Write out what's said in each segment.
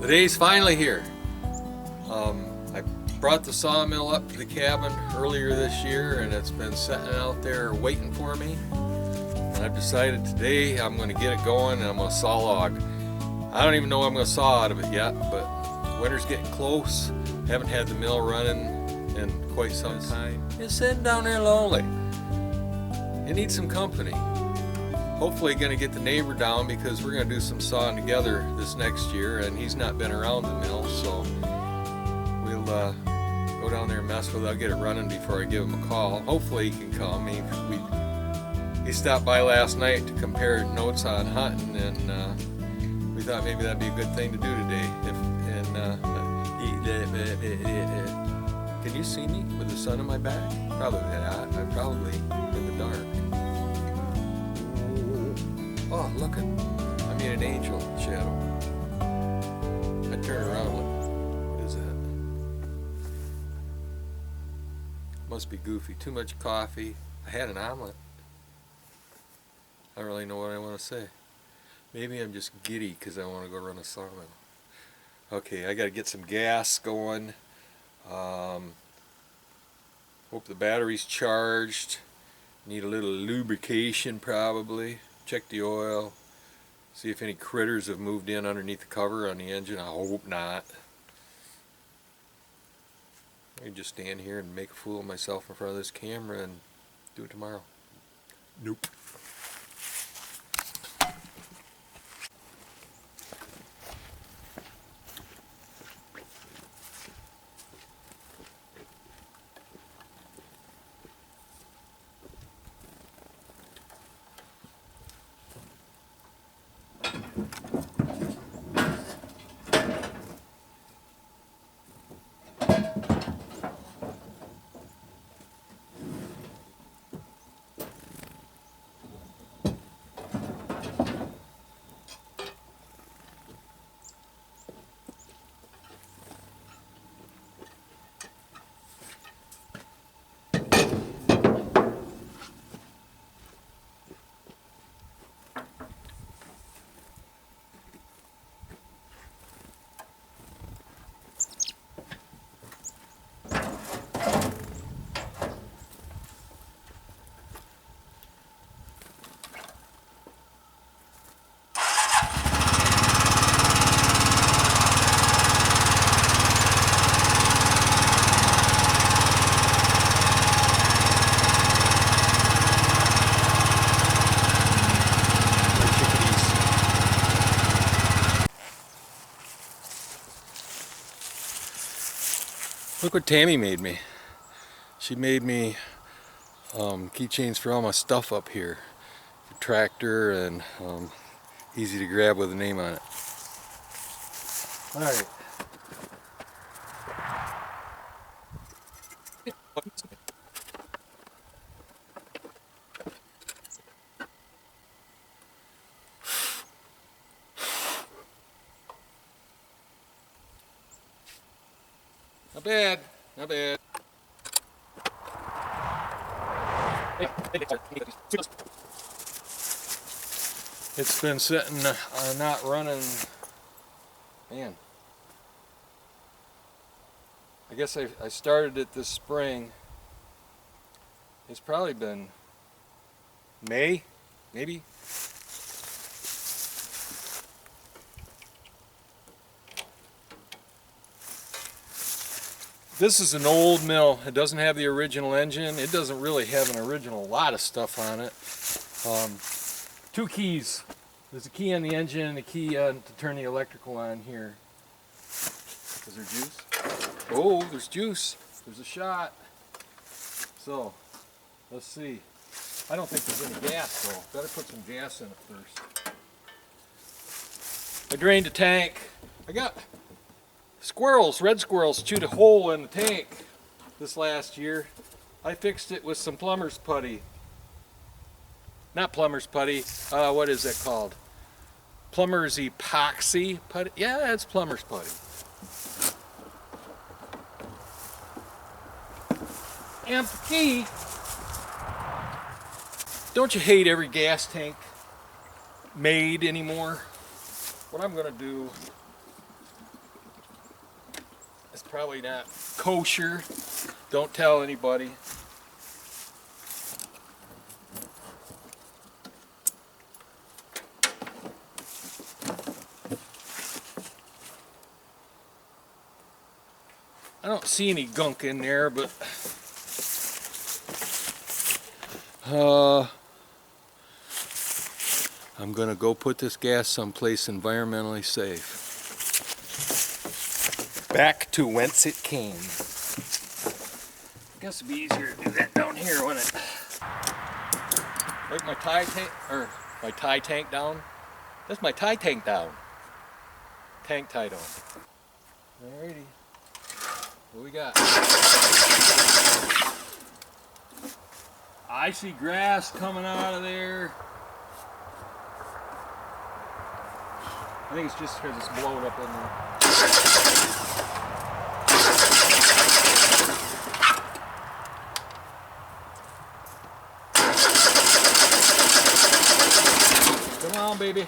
Today's finally here. I brought the sawmill up to the cabin earlier this year and it's been sitting out there waiting for me. And I've decided today I'm going to get it going and I'm going to saw log. I don't even know what I'm going to saw out of it yet, but winter's getting close. Haven't had the mill running in quite some time. It's sitting down there lonely. It needs some company. Hopefully going to get the neighbor down because we're going to do some sawing together this next year, and he's not been around the mill, so we'll go down there and mess with it. I'll get it running before I give him a call. Hopefully he can come. He stopped by last night to compare notes on hunting, and we thought maybe that'd be a good thing to do today. Can you see me with the sun on my back? Probably not. I'm probably in the dark. Oh, look at, I mean an angel shadow. I turn around, look, what is that? Must be goofy, too much coffee. I had an omelet. I don't really know what I want to say. Maybe I'm just giddy because I want to go run a sawmill. Okay, I got to get some gas going. Hope the battery's charged. Need a little lubrication probably. Check the oil, see if any critters have moved in underneath the cover on the engine. I hope not. I can just stand here and make a fool of myself in front of this camera and do it tomorrow. Nope. Look what Tammy made me. She made me keychains for all my stuff up here. Tractor and easy to grab with a name on it. Alright. Not bad, not bad. It's been sitting, not running, man. I guess I started it this spring. It's probably been May, maybe. This is an old mill. It doesn't have the original engine. It doesn't really have an original lot of stuff on it. Two keys. There's a key on the engine and a key to turn the electrical on here. Is there juice? Oh, there's juice. There's a shot. So, let's see. I don't think there's any gas though. Better put some gas in it first. I drained the tank. I got squirrels, red squirrels, chewed a hole in the tank this last year. I fixed it with some plumber's putty. Not plumber's putty, what is that called? Plumber's epoxy putty? Yeah, it's plumber's putty. And the key. Don't you hate every gas tank made anymore? What I'm going to do Probably not kosher. Don't tell anybody. I don't see any gunk in there, but I'm gonna go put this gas someplace environmentally safe. Back to whence it came. I guess it'd be easier to do that down here, wouldn't it? Like my tie tank, or my tie tank down. That's my tie tank down. Tank tied on. Alrighty. What we got? I see grass coming out of there. I think it's just because it's blown up in there. Come on, baby.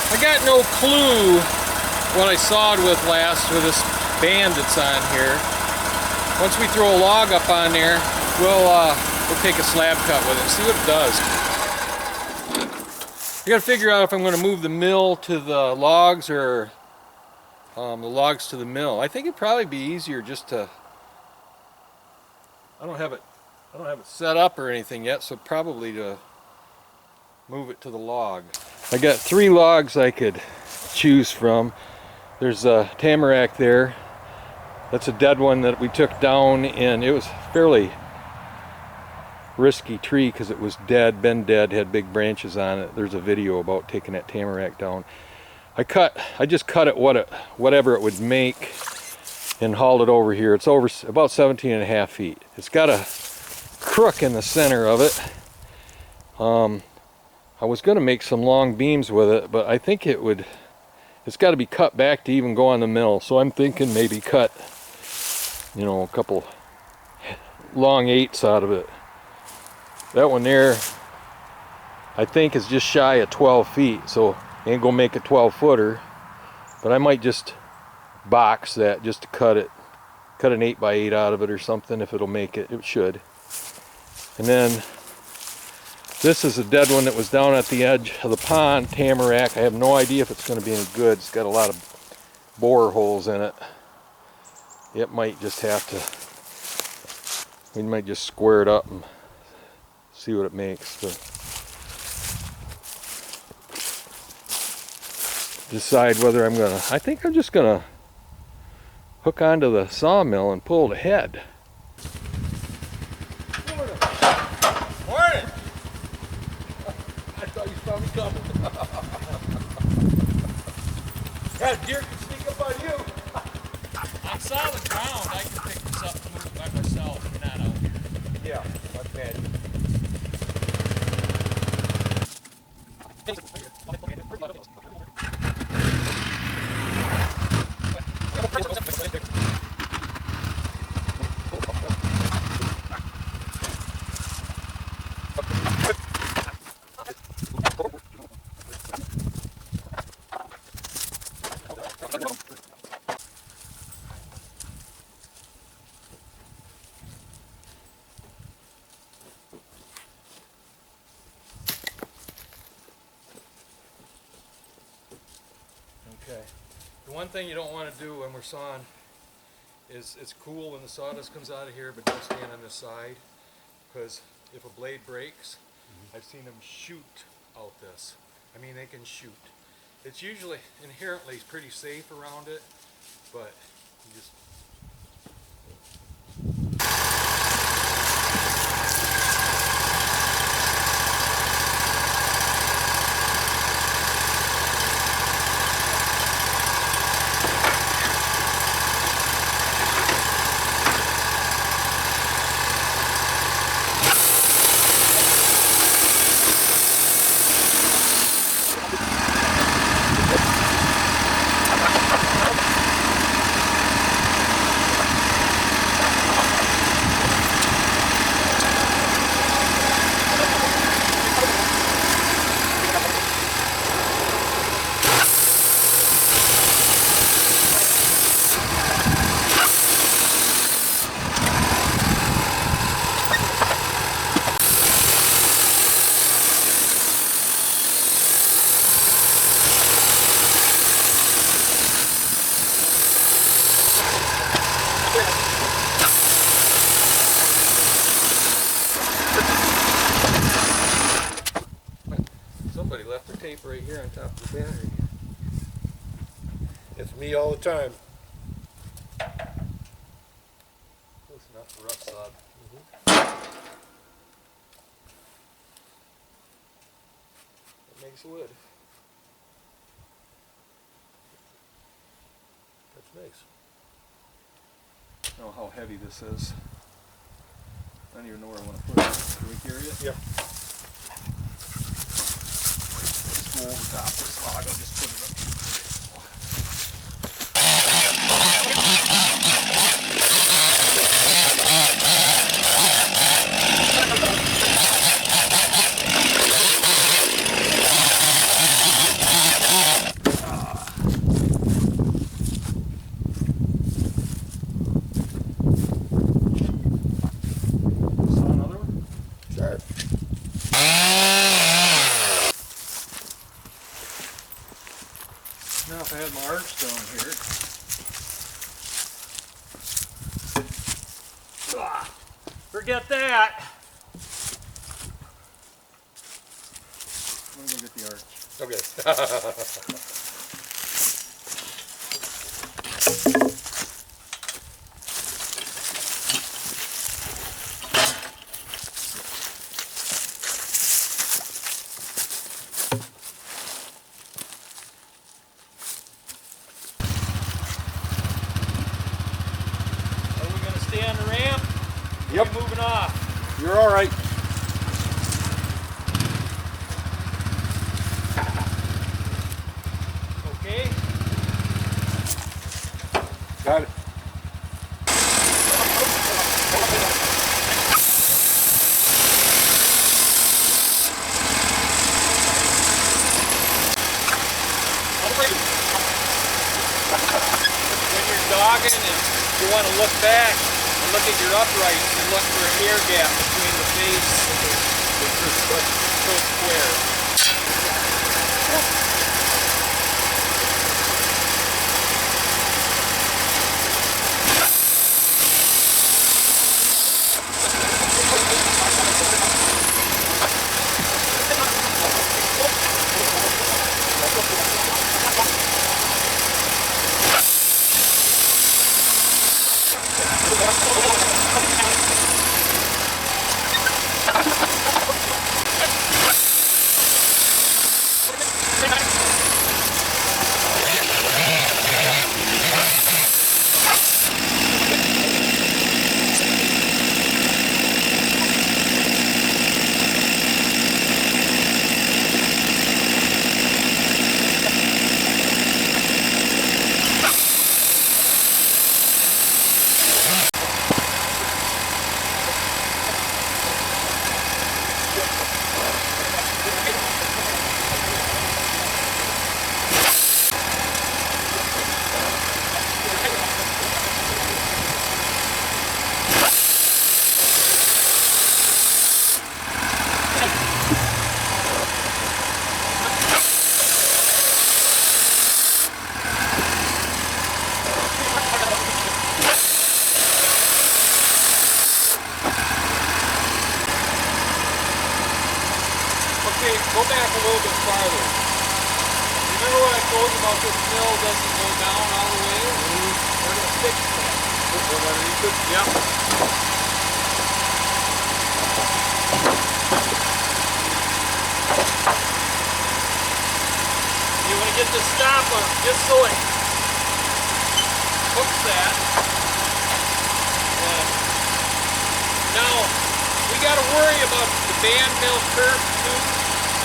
I got no clue what I sawed with last with this band that's on here. Once we throw a log up on there, we'll take a slab cut with it and see what it does. I gotta figure out if I'm gonna move the mill to the logs or the logs to the mill. I think it'd probably be easier just to, I don't have it set up or anything yet, so probably to move it to the log. I got 3 logs I could choose from. There's a tamarack there. That's a dead one that we took down, and it was fairly risky tree because it was dead, been dead, had big branches on it. There's a video about taking that tamarack down. I just cut it whatever it would make and hauled it over here. It's over about 17.5 feet. It's got a crook in the center of it. I was going to make some long beams with it, but I think it's got to be cut back to even go on the mill. So I'm thinking maybe cut, a couple long 8s out of it. That one there, I think is just shy of 12 feet, so ain't gonna make a 12-footer, but I might just box that just to cut an 8x8 out of it or something if it'll make it. It should. And then this is a dead one that was down at the edge of the pond, tamarack. I have no idea if it's going to be any good. It's got a lot of bore holes in it. It might just have to, we might just square it up and see what it makes. But decide whether I'm going to, I think I'm just going to hook onto the sawmill and pull it ahead. Yeah, deer can sneak up on you. On solid ground, I can pick this up and move it by myself. You're not out here. Yeah, not bad. Okay. The one thing you don't want to do when we're sawing is it's cool when the sawdust comes out of here, but don't stand on this side, because if a blade breaks, I've seen them shoot out this. I mean, they can shoot. It's usually inherently pretty safe around it, but you just It's me all the time. Close enough for rough sod. That makes wood. That's nice. I don't know how heavy this is. I don't even know where I want to put it. Can we carry it? Yeah. Let's go over top this log. I'll just put it up. Saw another one? Sure. Now if I had my arch down here. Forget that! I'm gonna go get the arch. Okay. Are we gonna stay on the ramp? Yep. We're moving off. You're all right. Okay? Got it. When you're dogging and you want to look back and look at your uprights and look for an air gap between the face and the square. Okay, go back a little bit farther. Remember what I told you about this mill doesn't go down all the way? We're going to fix that. Put one underneath it. Yep. You want to get the stopper just so it hooks that. And now, we got to worry about the band mill curve too,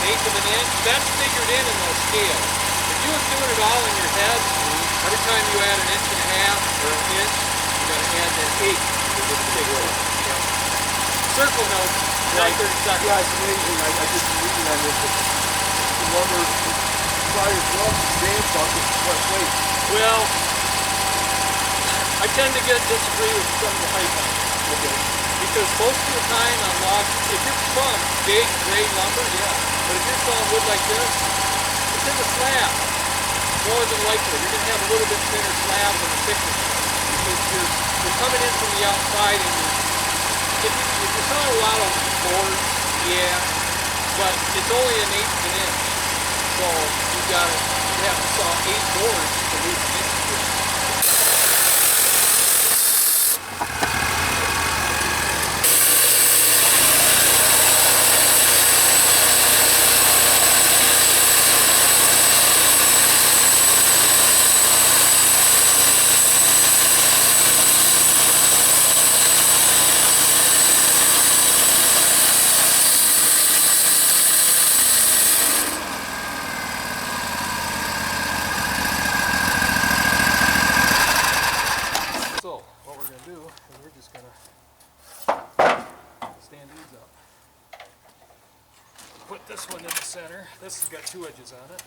1/8 of an inch. That's figured in the scale. If you was doing it all in your head, every time you add 1.5 inches or an inch, you got to add that 1/8 to get the big roll. Circle note, 9/32. Yeah, it's amazing. I did some reading on this. The lumber suppliers love sand buckets for what weight. Well, I tend to disagree with some of the hype on it. Okay. Because most of the time on logs, if you're from big gray lumber, yeah. But if you're sawing wood like this, it's in the slab. More than likely, you're going to have a little bit thinner slab than the thickness. Because you're coming in from the outside and if you're sawing a lot of boards, yeah, but it's only 1/8 of an inch. So you got to We have to saw 8 boards to lose an inch of wood. So what we're going to do is we're just going to stand these up. Put this one in the center. This has got 2 edges on it.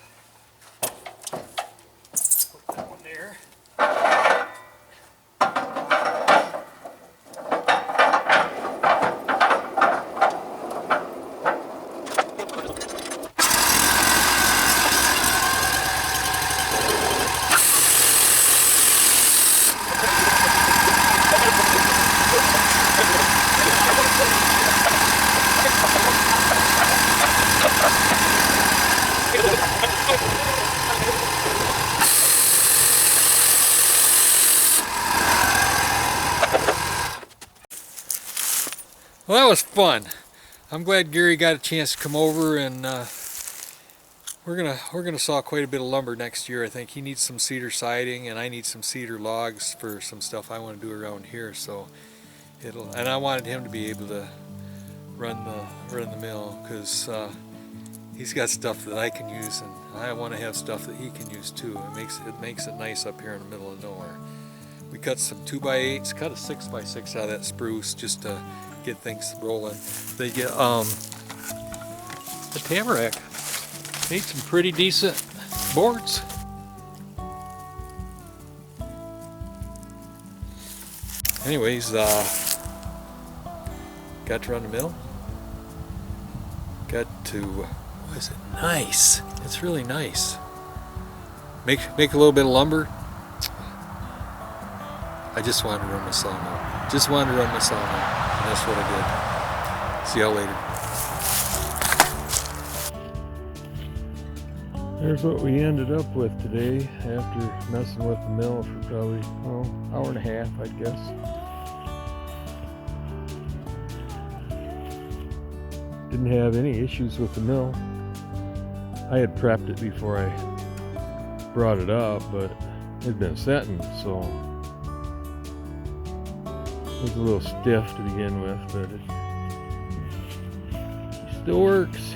Put that one there. Well, that was fun. I'm glad Gary got a chance to come over, and we're gonna saw quite a bit of lumber next year. I think he needs some cedar siding, and I need some cedar logs for some stuff I want to do around here. So and I wanted him to be able to run the mill, because he's got stuff that I can use, and I want to have stuff that he can use too. It makes it nice up here in the middle of nowhere. We cut some 2x8s, cut a 6x6 out of that spruce just to get things rolling. They get the tamarack made some pretty decent boards. Anyways, got to run the mill. Got to, what is it? Nice. It's really nice. Make a little bit of lumber. I just wanted to run my sawmill. Just wanted to run my sawmill. And that's what I did. See y'all later. There's what we ended up with today after messing with the mill for probably, hour and a half, I guess. Didn't have any issues with the mill. I had prepped it before I brought it up, but it had been setting, so it was a little stiff to begin with, but it still works.